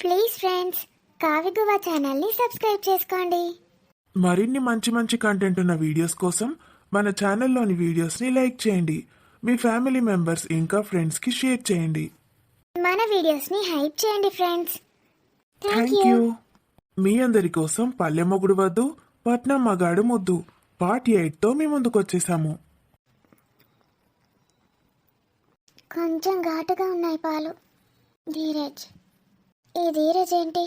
Please friends, కావిగువ ఛానల్ని subscribe చేసుకోండి. మరిన్ని మంచి మంచి కంటెంట్ ఉన్న వీడియోస్ కోసం మన ఛానల్లోని వీడియోస్ని లైక్ చేయండి. మీ ఫ్యామిలీ మెంబర్స్ ఇంకా ఫ్రెండ్స్కి షేర్ చేయండి. మన వీడియోస్ని హైప్ చేయండి friends. Thank thank you. You. మీ అందరి కోసం పల్లె మొగుడు వద్దు పట్నం మగాడు ముద్దు పార్ట్ 8తో మీ ముందుకు వచ్చేసాము. కొంచెం ఘాటుగా ఉన్నాయి పాలు. ధీరజ్, ఈ ధీరజ్ ఏంటి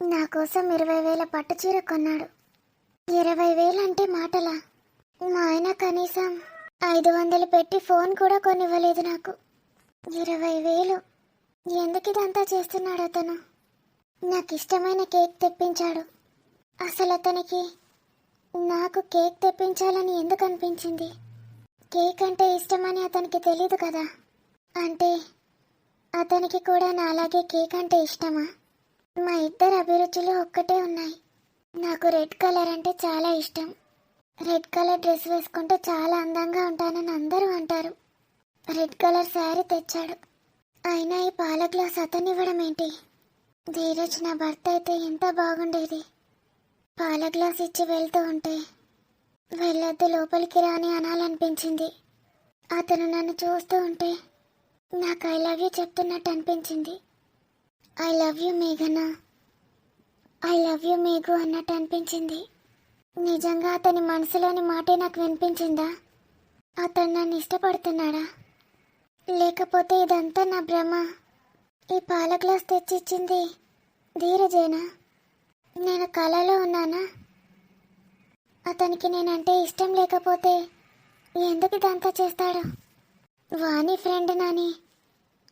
నా కోసం 20,000 పట్టు చీర కొన్నాడు. 20,000 అంటే మాటలా? మా ఆయన కనీసం 500 పెట్టి ఫోన్ కూడా కొనివ్వలేదు నాకు. 20,000 ఎందుకు ఇదంతా చేస్తున్నాడు అతను? నాకు ఇష్టమైన కేక్ తెప్పించాడు. అసలు అతనికి నాకు కేక్ తెప్పించాలని ఎందుకు అనిపించింది? కేక్ అంటే ఇష్టమని అతనికి తెలీదు కదా. అంటే అతనికి కూడా నాలాగే కేక్ అంటే ఇష్టమా? మా ఇద్దరు అభిరుచులు ఒక్కటే ఉన్నాయి. నాకు రెడ్ కలర్ అంటే చాలా ఇష్టం. రెడ్ కలర్ డ్రెస్ వేసుకుంటే చాలా అందంగా ఉంటానని అందరూ అంటారు. రెడ్ కలర్ శారీ తెచ్చాడు. అయినా ఈ పాల గ్లాస్ అతను ఇవ్వడం ఏంటి? ధీరజ్ నా భర్త అయితే ఎంత బాగుండేది. పాల గ్లాస్ ఇచ్చి వెళ్తూ ఉంటే వెళ్ళొద్దు లోపలికి రాని అనాలనిపించింది. అతను నన్ను చూస్తూ ఉంటే నాకు ఐ లవ్ యూ చెప్తున్నట్టు అనిపించింది. ఐ లవ్ యూ మేఘనా, ఐ లవ్ యూ మేఘు అన్నట్టు అనిపించింది. నిజంగా అతని మనసులోని మాటే నాకు వినిపించిందా? అతను నన్ను ఇష్టపడుతున్నాడా? లేకపోతే ఇదంతా నా భ్రమ? ఈ పాల గ్లాస్ తెచ్చిచ్చింది ధీరజేనా? నేను కలలో ఉన్నానా? అతనికి నేనంటే ఇష్టం లేకపోతే ఎందుకు ఇదంతా చేస్తాడు? వాణి ఫ్రెండ్ నాని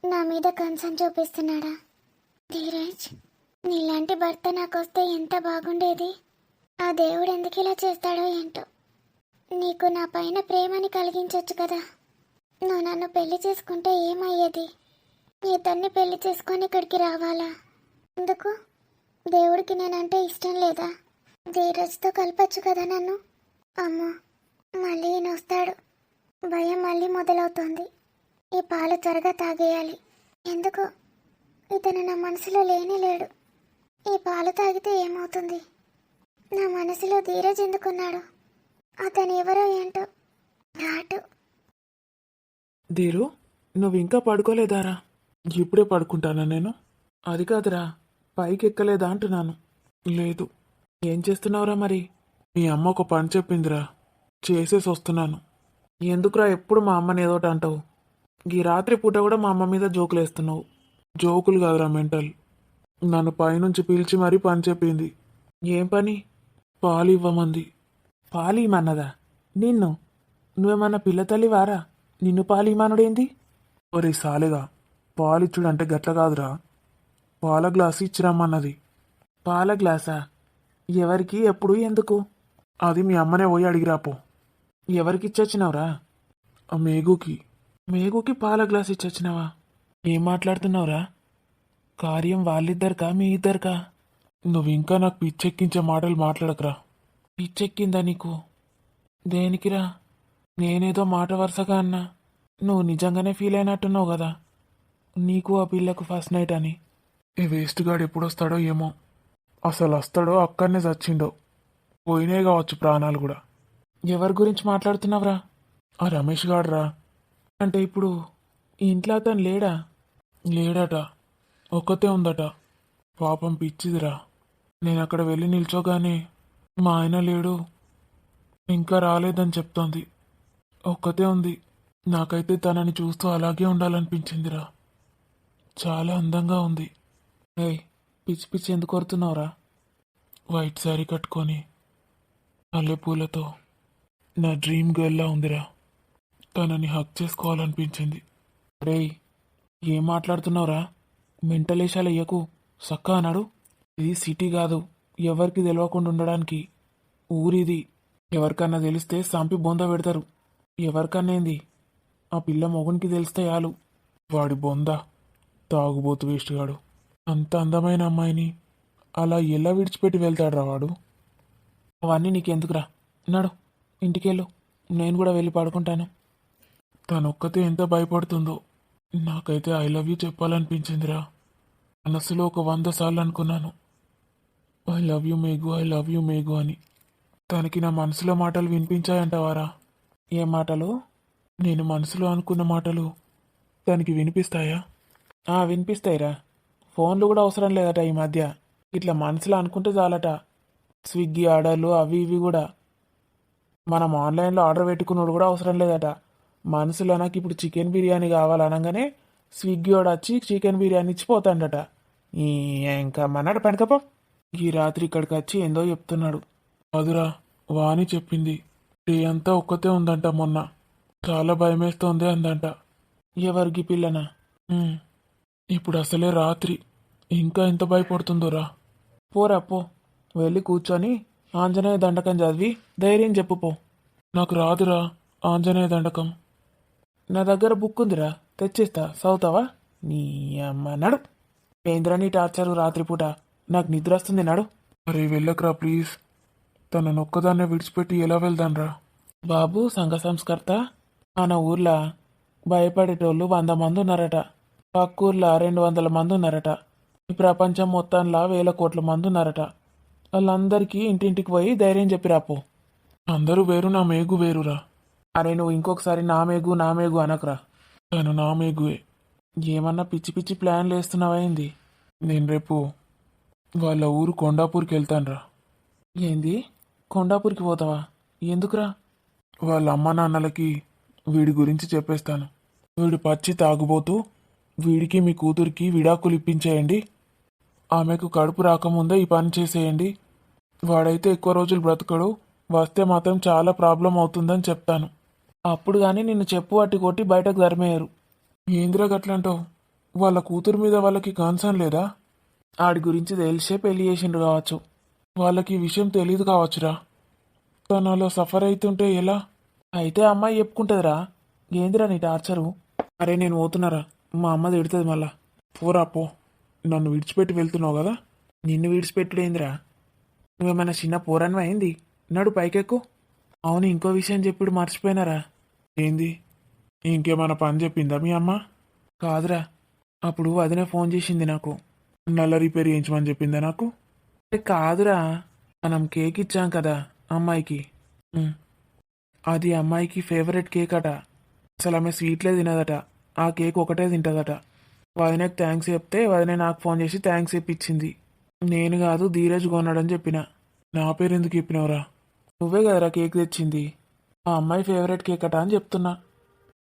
నా మీద కన్సర్న్ చూపిస్తున్నాడా? ధీరజ్, నీలాంటి భర్త నాకొస్తే ఎంత బాగుండేది. ఆ దేవుడు ఎందుకు ఇలా చేస్తాడో ఏంటో. నీకు నా పైన ప్రేమని కలిగించవచ్చు కదా. నువ్వు నన్ను పెళ్లి చేసుకుంటే ఏమయ్యేది? ఇతన్ని పెళ్లి చేసుకొని ఇక్కడికి రావాలా? ఎందుకు? దేవుడికి నేనంటే ఇష్టం లేదా? ధీరజ్తో కలపచ్చు కదా నన్ను. అమ్మో, మళ్ళీ ఈయన వస్తాడు. భయం మళ్ళీ మొదలవుతోంది. ఈ పాలు త్వరగా తాగేయాలి. ఎందుకు ఇతను నా మనసులో లేనే లేడు. ఈ పాలు తాగితే ఏమవుతుంది? నా మనసులో ధీరజ్ ఎందుకున్నాడు? అతను ఎవరో ఏంటో. ఘాటు. ధీరు, నువ్వు ఇంకా పడుకోలేదారా? ఇప్పుడే పడుకుంటానా నేను? అది కాదురా, పైకి ఎక్కలేదా అంటున్నాను. లేదు. ఏం చేస్తున్నావురా మరి? మీ అమ్మ ఒక పని చెప్పిందిరా, చేసేసి వస్తున్నాను. ఎందుకురా ఎప్పుడు మా అమ్మని ఏదోటి అంటావు? ఈ రాత్రి పూట కూడా మా అమ్మ మీద జోకులు వేస్తున్నావు. జోకులు కాదురా, మెంటల్. నన్ను పైనుంచి పిలిచి మరీ పని చెప్పింది. ఏం పని? పాలు ఇవ్వమంది. పాలు ఇమ్మన్నదా? నిన్ను? నువ్వేమన్నా పిల్ల తల్లి వారా? నిన్ను పాలు ఇమ్మనుడేంది? ఒరే సాలేగా, పాలిచ్చుడు అంటే గట్ల కాదురా. పాల గ్లాసు ఇచ్చిరమ్మన్నది. పాల గ్లాసా? ఎవరికి, ఎప్పుడు, ఎందుకు? అది మీ అమ్మనే పోయి అడిగిరాపో. ఎవరికి ఇచ్చొచ్చినావురా? ఆ మేఘుకి. మేఘుకి పాల గ్లాస్ ఇచ్చొచ్చినావా? ఏం మాట్లాడుతున్నావురా? కార్యం వాళ్ళిద్దరికా మీ ఇద్దరికా? నువ్వు ఇంకా నాకు పిచ్చెక్కించే మాటలు మాట్లాడకరా. పిచ్చెక్కిందా నీకు? దేనికిరా? నేనేదో మాట వరుసగా అన్నా. నువ్వు నిజంగానే ఫీల్ అయినట్టున్నావు కదా, నీకు ఆ పిల్లకు ఫస్ట్ నైట్ అని. ఈ వేస్ట్ గాడు ఎప్పుడొస్తాడో ఏమో. అసలు వస్తాడో అక్కడనే చచ్చిండో. పోయినే కావచ్చు ప్రాణాలు కూడా. ఎవరి గురించి మాట్లాడుతున్నావురా? ఆ రమేష్ గాడురా. అంటే ఇప్పుడు ఈ ఇంట్లో అతను లేడా? లేడట, ఒక్కతే ఉందట. పాపం పిచ్చిదిరా. నేను అక్కడ వెళ్ళి నిల్చోగానే మా ఆయన లేడు, ఇంకా రాలేదని చెప్తోంది. ఒక్కతే ఉంది. నాకైతే తనని చూస్తూ అలాగే ఉండాలనిపించిందిరా. చాలా అందంగా ఉంది. ఏయ్, పిచ్చి పిచ్చి ఎందుకు కొడుతున్నావురా? వైట్ శారీ కట్టుకొని మల్లెపూలతో నా డ్రీమ్ గర్ల్లా ఉందిరా. తనని హక్ చేసుకోవాలనిపించింది. రేయ్, ఏం మాట్లాడుతున్నావురా? మెంటలేషాలు అయ్యకు. సక్కా అన్నాడు. ఇది సిటీ కాదు, ఎవరికి తెలియకుండా ఉండడానికి ఊరిది. ఎవరికన్నా తెలిస్తే సంపి బొంద పెడతారు. ఎవరికన్నా ఏంది, ఆ పిల్ల మొగునికి తెలిస్తే చాలు. వాడి బొంద తాగుబోతు వేస్ట్గాడు. అంత అందమైన అమ్మాయిని అలా ఎలా విడిచిపెట్టి వెళ్తాడురా వాడు? అవన్నీ నీకెందుకురా? నడు, ఇంటికెళ్ళు. నేను కూడా వెళ్ళి పడుకుంటాను. తనొక్కతే ఎంత భయపడుతుందో. నాకైతే ఐ లవ్ యూ చెప్పాలనిపించిందిరా. మనసులో ఒక 100 సార్లు అనుకున్నాను, I love you Meghu, I love you Meghu అని. తనకి నా మనసులో మాటలు వినిపించాయంటవారా? ఏ మాటలు? నేను మనసులో అనుకున్న మాటలు తనకి వినిపిస్తాయా? వినిపిస్తాయిరా. ఫోన్లు కూడా అవసరం లేదట ఈ మధ్య. ఇట్లా మనసులో అనుకుంటే చాలట. స్విగ్గీ ఆర్డర్లు అవి ఇవి కూడా మనం ఆన్లైన్లో ఆర్డర్ పెట్టుకున్నాడు కూడా అవసరం లేదట. మనసులో నాకు ఇప్పుడు చికెన్ బిర్యానీ కావాలనగానే స్విగ్గీ వాడు వచ్చి చికెన్ బిర్యానీ ఇచ్చిపోతాడట. ఈ ఇంకా మన్నాడు పడకపో. ఈ రాత్రి ఇక్కడికి వచ్చి ఏందో చెప్తున్నాడు. అదురా, వాణి చెప్పింది. డే అంతా ఒక్కతే ఉందంట మొన్న. చాలా భయమేస్తోంది అందంట. ఎవరికి పిల్లనా? ఇప్పుడు అసలే రాత్రి. ఇంకా ఎంత భయపడుతుందోరా. పోరా పో, వెళ్ళి కూర్చొని ఆంజనేయ దండకం చదివి ధైర్యం చెప్పుపో. నాకు రాదురా ఆంజనేయ దండకం. నా దగ్గర బుక్ ఉందిరా, తెచ్చిస్తా, చదువుతావా? నీ అమ్మ నడు. ఏంద్రా టార్చరు రాత్రిపూట? నాకు నిద్ర వస్తుంది, నడు. అరే వెళ్ళకరా ప్లీజ్. తనను ఒక్కదాన్నే విడిచిపెట్టి ఎలా వెళ్దాన్రా? బాబు సంఘ సంస్కర్త, మన ఊర్లో భయపడేటోళ్ళు 100 మంది ఉన్నారట. పక్కూర్లో 200 మంది ఉన్నారట. ఈ ప్రపంచం మొత్తంలో 1000 కోట్ల మంది ఉన్నారట. వాళ్ళందరికీ ఇంటింటికి పోయి ధైర్యం చెప్పిరాపో. అందరూ వేరు, నా మేఘు వేరురా. అరే నువ్వు ఇంకొకసారి నా మేఘు అనకరా. తను నా మేఘువే. ఏమన్నా పిచ్చి పిచ్చి ప్లాన్లు వేస్తున్నావైంది? నేను రేపు వాళ్ళ ఊరు కొండాపూర్కి వెళ్తానురా. ఏంది? కొండాపూర్కి పోతావా? ఎందుకురా? వాళ్ళ అమ్మ నాన్నలకి వీడి గురించి చెప్పేస్తాను. వీడు పచ్చి తాగుబోతూ, వీడికి మీ కూతురికి విడాకులు ఇప్పించేయండి, ఆమెకు కడుపు రాకముందే ఈ పని చేసేయండి, వాడైతే ఎక్కువ రోజులు బ్రతకడు, వస్తే మాత్రం చాలా ప్రాబ్లం అవుతుందని చెప్తాను. అప్పుడు కానీ నిన్ను చెప్పు అట్టి కొట్టి బయటకు ధర్మేయరు. ఏందిరా గట్లంటావు? వాళ్ళ కూతురు మీద వాళ్ళకి కన్సర్న్ లేదా? ఆడి గురించి తెలిసే పెళ్లి చేసిండ్రు కావచ్చు. వాళ్ళకి ఈ విషయం తెలీదు కావచ్చురా. తను అలా సఫర్ అవుతుంటే ఎలా? అయితే అమ్మాయి చెప్పుకుంటుందిరా. ఏందిరా నీ టార్చరు? అరే నేను పోతున్నారా, మా అమ్మ తిడుతుంది మళ్ళా. పోరా పో. నన్ను విడిచిపెట్టి వెళ్తున్నావు కదా. నిన్ను విడిచిపెట్టుడేందిరా? నువ్వేమైనా చిన్న పోరాన్ని అయింది? నడు పైకెక్కు. అవును, ఇంకో విషయం చెప్పుడు మర్చిపోయినారా. ఏంది? ఇంకేమైనా పని చెప్పిందా మీ అమ్మ? కాదురా, అప్పుడు వదినే ఫోన్ చేసింది నాకు. నల్ల రిపేర్ చేయించమని చెప్పిందా నాకు? కాదురా, మనం కేక్ ఇచ్చాం కదా అమ్మాయికి. అది అమ్మాయికి ఫేవరెట్ కేక్ అట. అసలు ఆమె స్వీట్లే తినదట. ఆ కేక్ ఒకటే తింటదట. వదినకు థ్యాంక్స్ చెప్తే వదినే నాకు ఫోన్ చేసి థ్యాంక్స్ చెప్పించింది. నేను కాదు, ధీరజ్ కొన్నాడని చెప్పిన. నా పేరు ఎందుకు చెప్పినవరా? నువ్వే కదరా కేక్ తెచ్చింది. ఆ అమ్మాయి ఫేవరెట్ కేక్ అట అని చెప్తున్నా.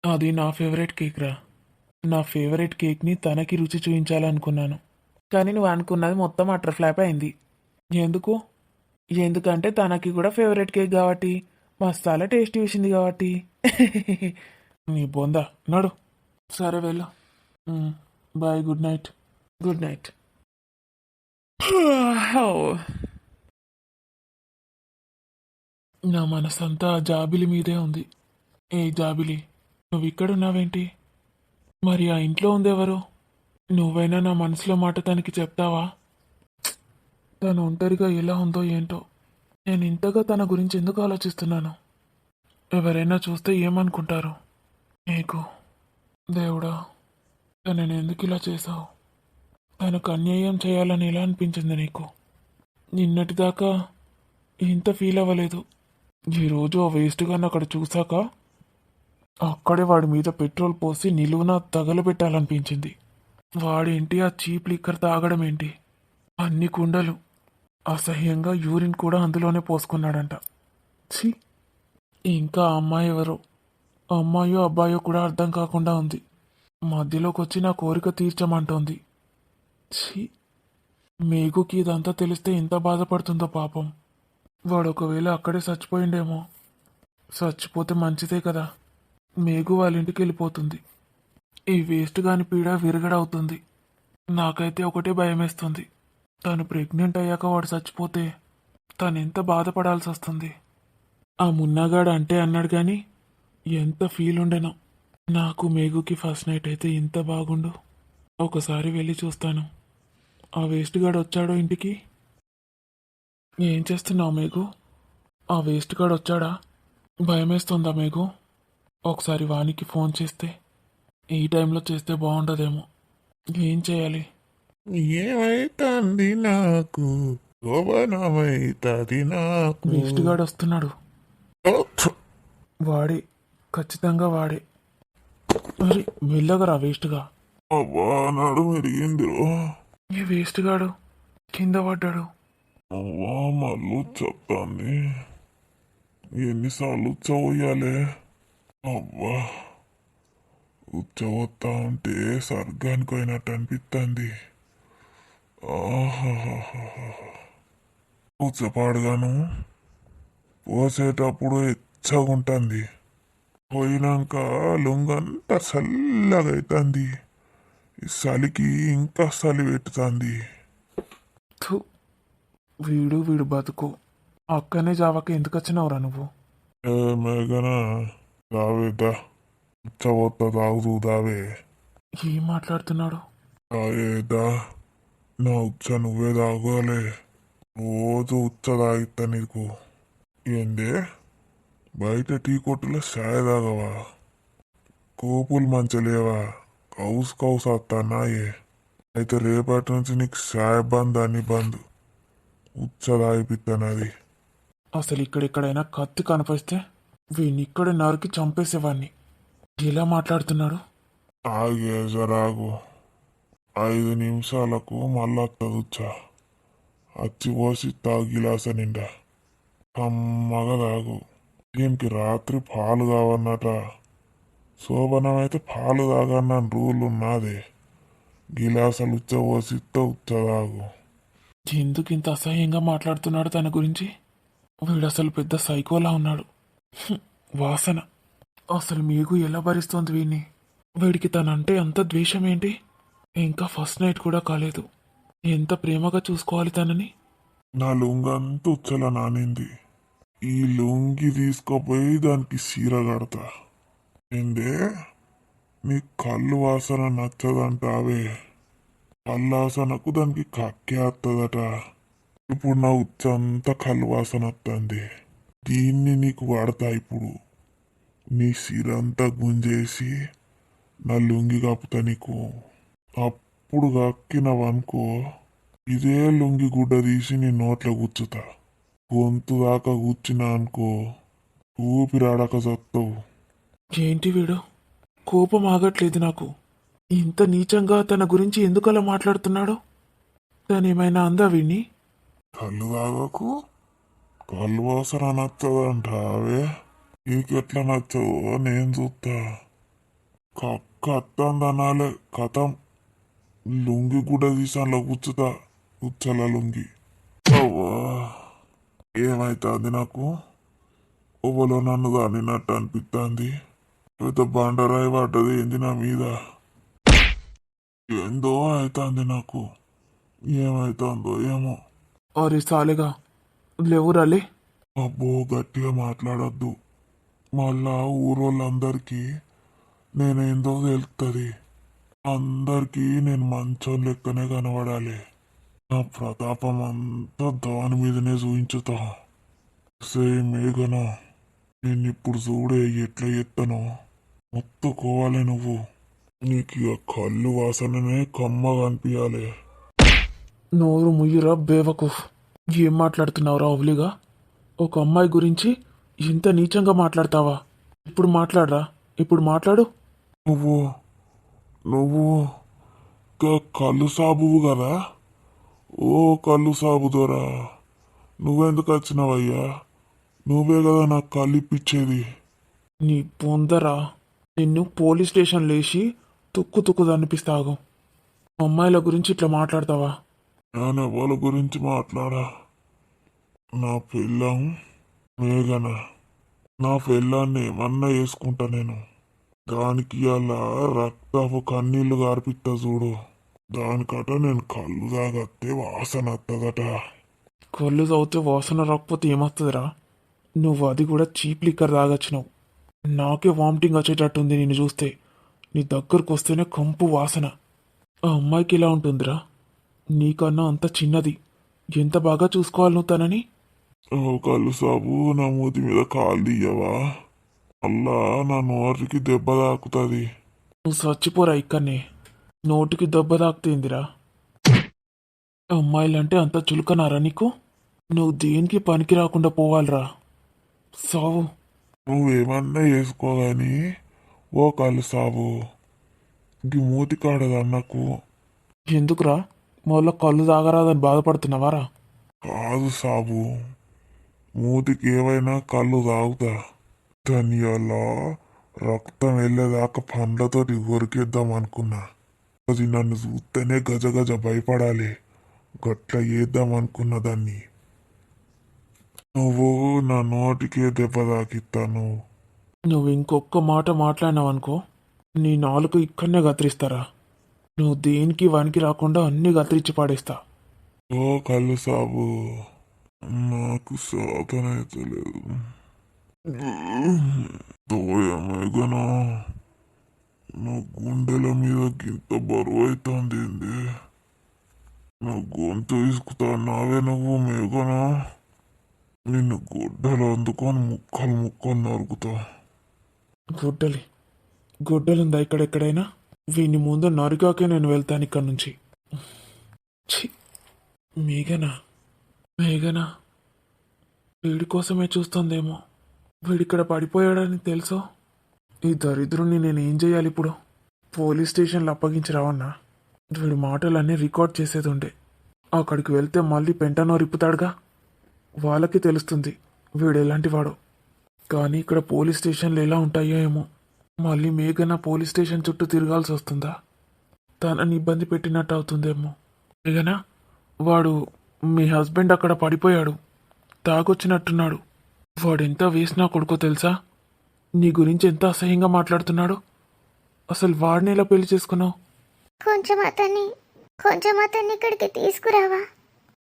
అది నా ఫేవరెట్ కేక్ రా. నా ఫేవరెట్ కేక్ని తనకి రుచి చూపించాలనుకున్నాను. కానీ నువ్వు అనుకున్నది మొత్తం అటర్ ఫ్లాప్ అయింది. ఎందుకు? ఎందుకంటే తనకి కూడా ఫేవరెట్ కేక్ కాబట్టి, మసాలా టేస్ట్ చూసింది కాబట్టి. నీ బొందా, నడు. సరే వెళ్ళు. Bye, good night. Good night. నా మనసంతా జాబిలి మీదే ఉంది. ఏ జాబిలి, నువ్వు ఇక్కడున్నావేంటి? మరి ఆ ఇంట్లో ఉందెవరు? నువ్వైనా నా మనసులో మాట తనకి చెప్తావా? తను ఒంటరిగా ఎలా ఉందో ఏంటో. నేను ఇంతగా తన గురించి ఎందుకు ఆలోచిస్తున్నాను? ఎవరైనా చూస్తే ఏమనుకుంటారు? నీకు దేవుడా, తనని ఎందుకు ఇలా చేశావు? తనకు అన్యాయం చేయాలని ఎలా అనిపించింది నీకు? నిన్నటిదాకా ఇంత ఫీల్ అవ్వలేదు. ఈరోజు ఆ వేస్ట్గాన్ని అక్కడ చూశాక అక్కడే వాడి మీద పెట్రోల్ పోసి నిలువున తగలబెట్టాలనిపించింది. వాడేంటి ఆ చీప్ లిక్కర్ తాగడం ఏంటి? అన్ని కుండలు. అసహ్యంగా యూరిన్ కూడా అందులోనే పోసుకున్నాడంట. ఛీ! ఇంకా అమ్మాయి ఎవరో? అమ్మాయో అబ్బాయో కూడా అర్థం కాకుండా ఉంది. మధ్యలోకి వచ్చి నా కోరిక తీర్చమంటోంది. ఛీ! మేఘుకి ఇదంతా తెలిస్తే ఎంత బాధపడుతుందో పాపం. వాడు ఒకవేళ అక్కడే చచ్చిపోయిండేమో. చచ్చిపోతే మంచిదే కదా. మేఘు వాళ్ళ ఇంటికి వెళ్ళిపోతుంది. ఈ వేస్ట్ గాని పీడ విరగడవుతుంది. నాకైతే ఒకటే భయమేస్తుంది. తను ప్రెగ్నెంట్ అయ్యాక వాడు చచ్చిపోతే తను ఎంత బాధపడాల్సి వస్తుంది. ఆ మున్నాగాడు అంటే అన్నాడు కానీ ఎంత ఫీల్ ఉండేనో. నాకు మేఘుకి ఫస్ట్ నైట్ అయితే ఇంత బాగుండు. ఒకసారి వెళ్ళి చూస్తాను. ఆ వేస్ట్ గాడు వచ్చాడో ఇంటికి? ఏం చేస్తున్నావు మేఘు? ఆ వేస్ట్ గాడు వచ్చాడా? భయమేస్తుందా మేఘు? ఒకసారి వానికి ఫోన్ చేస్తే, ఈ టైంలో చేస్తే బాగుండదేమో. ఏం చేయాలి? ఏమైతుంది నాకు శోభనమైతుంది నాకు వేస్ట్ గాడు వస్తున్నాడు. వాడే, ఖచ్చితంగా వాడే. మరి మెల్లగా రా వేస్ట్గా. అబ్బా నడుము ఎరిగిందిరో. ఏ వేస్ట్ గాడు కింద పడ్డాడు. అవ్వా మళ్ళీ చెప్తాంది. ఎన్నిసార్లు ఉచ్చబోయాలే. అబ్బా ఉచ్చబోతా ఉంటే స్వర్గానికి పోయినట్టు అనిపిస్తుంది. ఉచ్చపాడుగాను పోసేటప్పుడు ఎచ్చగుంటుంది, పోయినాక లొంగంతా చల్లగా అవుతుంది. ఈ చలికి ఇంకా చలి పెట్టుతుంది. థు, వీడు బతుకు. అక్కనే జావాకి ఎందుకు వచ్చినావురా నువ్వు? ఏ మేఘనా దావేదా ఉచ్చబోతా తాగుతూ దావే. ఏం మాట్లాడుతున్నాడు? తాగేదా నా ఉచ్చ నువ్వే తాగోలే. రోజు ఉచ్చ తాగిస్తా నీకు. ఏందే బయట టీ కొట్టులో చాయ్ తాగవా? కోపులు మంచలేవా? కౌస్ కౌస్ వస్తానాయే. అయితే రేపటి నుంచి నీకు చాయ్ బంద్ అని బంద్. ఉచ్చ తాగిపిస్తానది. అసలు ఇక్కడెక్కడైనా కత్తి కనిపిస్తే వీడిని ఇక్కడే నరికి చంపేసేవాడిని. ఎలా మాట్లాడుతున్నాడు? ఆగే జరాగు. 5 నిమిషాలకు మళ్ళా తదుచ్చా అచ్చి పోసి తాగు గిలాస నిండా. కమ్మగా తాగు. దీనికి రాత్రి పాలు కావన్నట. శోభనమైతే పాలు తాగన్న రూల్ ఉన్నదే. గిలాసలు ఉచ్చ తాగు. ఎందుకు ఇంత అసహ్యంగా మాట్లాడుతున్నాడు తన గురించి? వీడు అసలు పెద్ద సైకోలా ఉన్నాడు. వాసన అసలు మీకు ఎలా భరిస్తోంది వీడిని? వీడికి తనంటే అంత ద్వేషం ఏంటి? ఇంకా ఫస్ట్ నైట్ కూడా కాలేదు. ఎంత ప్రేమగా చూసుకోవాలి తనని. నా లుంగంతా ఉచ్చల నానింది. ఈ లుంగి తీసుకుపోయి దానికి చీర కడతా. ఏందే నీ కళ్ళు వాసన నచ్చదంటావే. కళ్ళు వాసనకు దానికి కక్కేస్తుందట. ఇప్పుడు నా ఉచ్చంతా కళ్ళు వాసన వస్తుంది. దీన్ని నీకు వాడతా. ఇప్పుడు నీ సిరంతా గుంజేసి నా లుంగి కప్పుతా నీకు. అప్పుడు కక్కినవనుకో ఇదే లుంగి గుడ్డ తీసి నీ నోట్లో గుచ్చుతా. గొంతు దాకా గుచ్చినా అనుకో ఊపిరాడక చస్తావు. ఏంటి వీడు? కోపం ఆగట్లేదు నాకు. ఇంత నీచంగా తన గురించి ఎందుకు అలా మాట్లాడుతున్నాడు? తనేమైనా అందా వీణ్ణి? కళ్ళు తాగకు. కళ్ళు వాసన నచ్చదంటావే. నీకెట్లా నచ్చవో నేను చూస్తా. కక్క అత్తందనాలే కథం. లుంగి కూడా తీసి అందులో గుచ్చుతా. ఉచ్చల లుంగి. అవ్వా ఏమైతుంది నాకు? ఓవలో నన్ను దానినట్టు అనిపిస్తుంది. పెద్ద బండరాయి పడ్డది ఏంది నా మీద. ఏందో అవుతుంది నాకు. ఏమైతుందో ఏమో. అరే సాలేగా లేవురాలే. అబ్బో గట్టిగా మాట్లాడొద్దు. మళ్ళా ఊరోళ్ళందరికీ నేనేందో తెలుస్తుంది. అందరికీ నేను మంచోని లెక్కనే కనబడాలి. నా ప్రతాపం అంతా దాని మీదనే చూయించుతా. సేమ్ మేఘనా నిన్నిప్పుడు చూడే ఎట్లా ఎత్తనో మొత్తుకోవాలి నువ్వు. నీకు ఇక కళ్ళు వాసననే కమ్మగా అనిపించాలి. నోరు ముయ్యురా బేవకూఫ్. ఏం మాట్లాడుతున్నావురా అవులిగా? ఒక అమ్మాయి గురించి ఇంత నీచంగా మాట్లాడతావా? ఇప్పుడు మాట్లాడరా, ఇప్పుడు మాట్లాడు. నువ్వు నువ్వు కళ్ళు సాబువు కదా. ఓ కళ్ళు సాబు దొరా నువ్వెందుకు వచ్చినావయ్యా? నువ్వే కదా నాకు కళ్ళు ఇప్పించేది. నీ పొందరా, నిన్ను పోలీస్ స్టేషన్ లేచి తుక్కు అనిపిస్తాగు. అమ్మాయిల గురించి ఇట్లా మాట్లాడతావా? నేను ఎవరి గురించి మాట్లాడా? నా పిల్లం మేఘన. నా పిల్లాన్ని ఏమన్నా వేసుకుంటా నేను. దానికి అలా రక్తపు కన్నీళ్లు గార్పిస్తా చూడు. దానికట నేను కళ్ళు తాగత్తే వాసన వస్తుందట. కళ్ళు తాగితే వాసన రాకపోతే ఏమొస్తుందిరా? నువ్వు అది కూడా చీప్ లిక్కర్ తాగొచ్చినావు. నాకే వామిటింగ్ వచ్చేటట్టుంది నిన్ను చూస్తే. నీ దగ్గరకు వస్తేనే కంపు వాసన. ఆ అమ్మాయికి ఎలా ఉంటుందిరా? నీకన్నా అంత చిన్నది. ఎంత బాగా చూసుకోవాలి నువ్వు తనని. ఓ కళ్ళు సాబు నా మూతి మీద కాలు తీయవా? అల్లా నా నోటికి దెబ్బ తాకుతుంది. నువ్వు చచ్చిపోరా ఇక్కడనే. నోటికి దెబ్బ తాకుతుందిరా. అమ్మాయిలంటే అంత చులకనారా నీకు? నువ్వు దేనికి పనికి రాకుండా పోవాలిరా. సావు. నువ్వేమన్నా చేసుకో గాని ఓ కళ్ళు సాబు గీ మూతి కాడదన్నకు ఎందుకురా మొల్ల కళ్ళు తాగరాదని బాధపడుతున్నావారా? కాదు సాబు, మూతికి ఏవైనా కళ్ళు తాగుతా దాని వల్ల రక్తం వెళ్ళేదాకా పండ్లతోటి కొరికేద్దాం అనుకున్నా. అది నన్ను చూస్తేనే గజ గజ భయపడాలి, గట్ల చేద్దాం అనుకున్న దాన్ని. నువ్వు నా నోటికే దెబ్బ తాకిస్తాను. నువ్వు ఇంకొక్క మాట మాట్లాడినావనుకో నీ నాలుక ఇక్కడనే గత్రిస్తారా. నువ్వు దేనికి వానికి రాకుండా అన్నీ గత్రించి పాడేస్తా. ఓ కళ్ళు సాబు, నాకు సాధనైతలేదు. తోయమేగనా నా గుండెల మీద గింత బరువు అవుతుంది. నా గొంతు ఇసుకుతా నావే నువ్వు మేఘనా. నిన్ను గుడ్డలు అందుకొని ముక్కలు ముక్కలు నరుకుతా. గుడ్డలి గుడ్డలుందా ఇక్కడెక్కడైనా? వీని ముందు నరికాకే నేను వెళ్తాను ఇక్కడి నుంచి. ఛీ! మేఘనా మేఘనా వీడి కోసమే చూస్తుందేమో. వీడిక్కడ పడిపోయాడని తెలుసో. ఈ దరిద్రుని నేనేం చేయాలి ఇప్పుడు? పోలీస్ స్టేషన్లో అప్పగించి రావన్నా. వీడి మాటలన్నీ రికార్డ్ చేసేది ఉండే. అక్కడికి వెళ్తే మళ్ళీ పెంటనో రిప్పుతాడుగా. వాళ్ళకి తెలుస్తుంది వీడు ఎలాంటి వాడో. కానీ ఇక్కడ పోలీస్ స్టేషన్లు ఎలా ఉంటాయో ఏమో. మళ్ళీ మేఘన పోలీస్ స్టేషన్ చుట్టూ తిరగాల్సి వస్తుందా? తనని ఇబ్బంది పెట్టినట్టు అవుతుందేమో. మేఘన, వాడు మీ హస్బెండ్ అక్కడ పడిపోయాడు, తాగొచ్చినట్టున్నాడు. వాడెంత వేసినా కొడుకో తెలుసా? నీ గురించి ఎంత అసహ్యంగా మాట్లాడుతున్నాడు. అసలు వాడిని ఎలా పెళ్లి చేసుకున్నావు? కొంచెం అతన్ని ఇక్కడికి తీసుకురావా?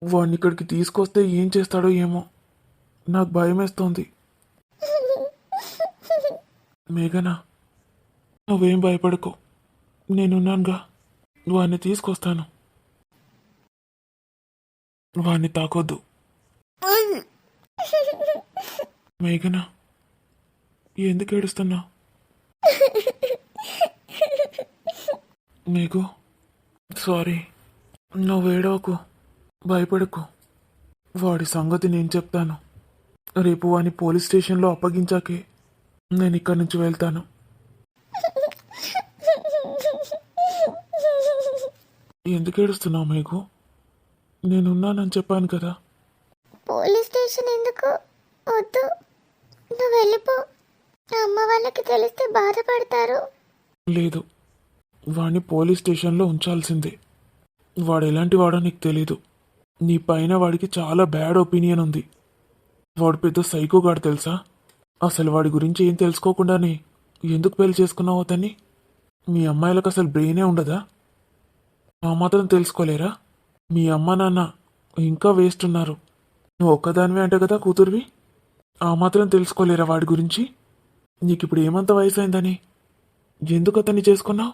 వాడిని ఇక్కడికి తీసుకొస్తే ఏం చేస్తాడో ఏమో, నాకు భయమేస్తోంది. మేఘనా, నువ్వేం భయపడకు, నేనున్నానుగా. వాడిని తీసుకొస్తాను. వాడిని తాకొద్దు. మేఘనా, ఎందుకు ఏడుస్తున్నావు? నీకు సారీ. నువ్వు ఏడవకు, భయపడకు. వాడి సంగతి నేను చెప్తాను. రేపు వాడిని పోలీస్ స్టేషన్లో అప్పగించాకే నేను ఇక్కడి నుంచి వెళ్తాను. ఎందుకు ఏడుస్తున్నావు మేఘు? నేనున్నానని చెప్పాను కదా. పోలీస్ స్టేషన్ ఎందుకు? వద్దు, నువ్వు వెళ్ళిపో. అమ్మ వాళ్ళకి తెలిస్తే బాధపడతారు. లేదు, వాడిని పోలీస్ స్టేషన్లో ఉంచాల్సిందే. వాడు ఎలాంటి వాడో నీకు తెలీదు. నీ పైన వాడికి చాలా బ్యాడ్ ఒపీనియన్ ఉంది. వాడు పెద్ద సైకోగాడు తెలుసా? అసలు వాడి గురించి ఏం తెలుసుకోకుండానే ఎందుకు పెళ్లి చేసుకున్నావు అతన్ని? మీ అమ్మాయిలకు అసలు బ్రెయినే ఉండదా? ఆ మాత్రం తెలుసుకోలేరా? మీ అమ్మ నాన్న ఇంకా వేస్ట్ ఉన్నారు. నువ్వు ఒక్కదానివే అంటే కదా కూతురువి. ఆ మాత్రం తెలుసుకోలేరా వాడి గురించి? నీకు ఇప్పుడు ఏమంత వయసు అయిందని ఎందుకు అతన్ని చేసుకున్నావు?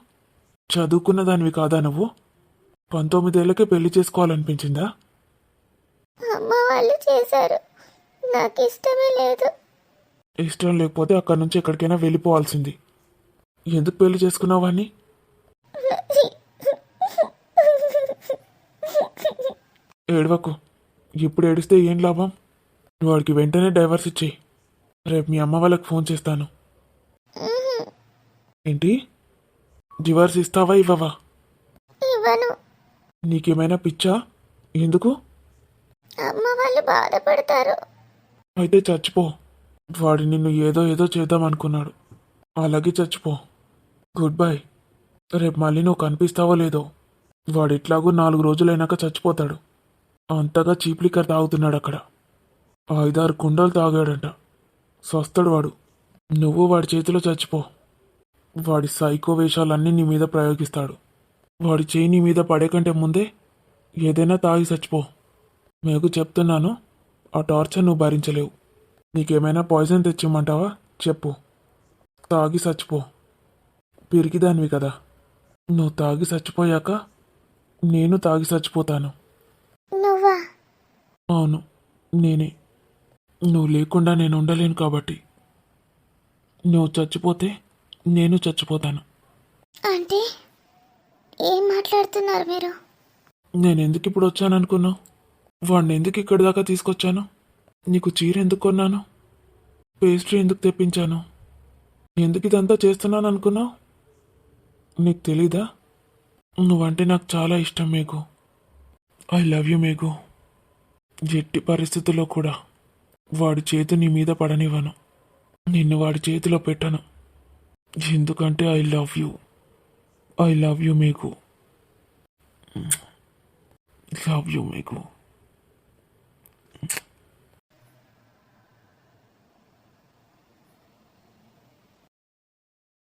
చదువుకున్న దానివి కాదా నువ్వు? 19 ఏళ్ళకే పెళ్లి చేసుకోవాలనిపించిందా? అమ్మ వాళ్ళు చేశారు, నాకు ఇష్టమే లేదు. ఇష్టం లేకపోతే అక్కడి నుంచి ఎక్కడికైనా వెళ్ళిపోవాల్సింది. ఎందుకు పెళ్లి చేసుకున్నావు వాణ్ణి? ఏడవకు. ఇప్పుడు ఏడిస్తే ఏం లాభం? వాడికి వెంటనే డైవర్స్ ఇచ్చేయి. రేపు మీ అమ్మ వాళ్ళకి ఫోన్ చేస్తాను. ఏంటి? డివర్స్ ఇస్తావా ఇవ్వవా? ఇవ్వను. నీకేమైనా పిచ్చా? ఎందుకు? అమ్మ వాళ్ళు బాధపడతారు. అయితే చచ్చిపో. వాడు నిన్ను ఏదో ఏదో చేద్దాం అనుకున్నాడు. అలాగే చచ్చిపో. Good bye. రేపు మళ్ళీ నువ్వు కనిపిస్తావో లేదో. వాడు ఇట్లాగూ 4 రోజులైనాక చచ్చిపోతాడు. అంతగా చీప్ లిక్కర్ తాగుతున్నాడు అక్కడ. 5-6 కుండలు తాగాడంట. స్వస్థడు వాడు. నువ్వు వాడి చేతిలో చచ్చిపో. వాడి సైకో వేషాలన్నీ నీ మీద ప్రయోగిస్తాడు. వాడి చేయి నీ మీద పడే కంటే ముందే ఏదైనా తాగి చచ్చిపో. మీకు చెప్తున్నాను, ఆ టార్చర్ నువ్వు భరించలేవు. నీకేమైనా పాయిజన్ తెచ్చిమ్మంటావా? చెప్పు. తాగి చచ్చిపో. పిరికిదానివి కదా. నువ్వు తాగి చచ్చిపోయాక నేను తాగి చచ్చిపోతాను. నువ్వా? అవును, నేనే. నువ్వు లేకుండా నేను ఉండలేను కాబట్టి. నువ్వు చచ్చిపోతే నేను చచ్చిపోతాను. అంటే ఏం మాట్లాడుతున్నారు మీరు? నేను ఎందుకు ఇప్పుడు వచ్చాననుకున్నావు? వాడిని ఎందుకు ఇక్కడి దాకా తీసుకొచ్చాను? నీకు చీర ఎందుకు కొన్నాను? పేస్ట్రీ ఎందుకు తెప్పించాను? ఎందుకు ఇదంతా చేస్తున్నాను అనుకున్నావు? నీకు తెలీదా? నువ్వంటే నాకు చాలా ఇష్టం Meghu. I love you Meghu. ఎట్టి పరిస్థితుల్లో కూడా వాడి చేతి నీ మీద పడనివ్వను. నిన్ను వాడి చేతిలో పెట్టను. ఎందుకంటే I love you. I love you Meghu. Love you Meghu.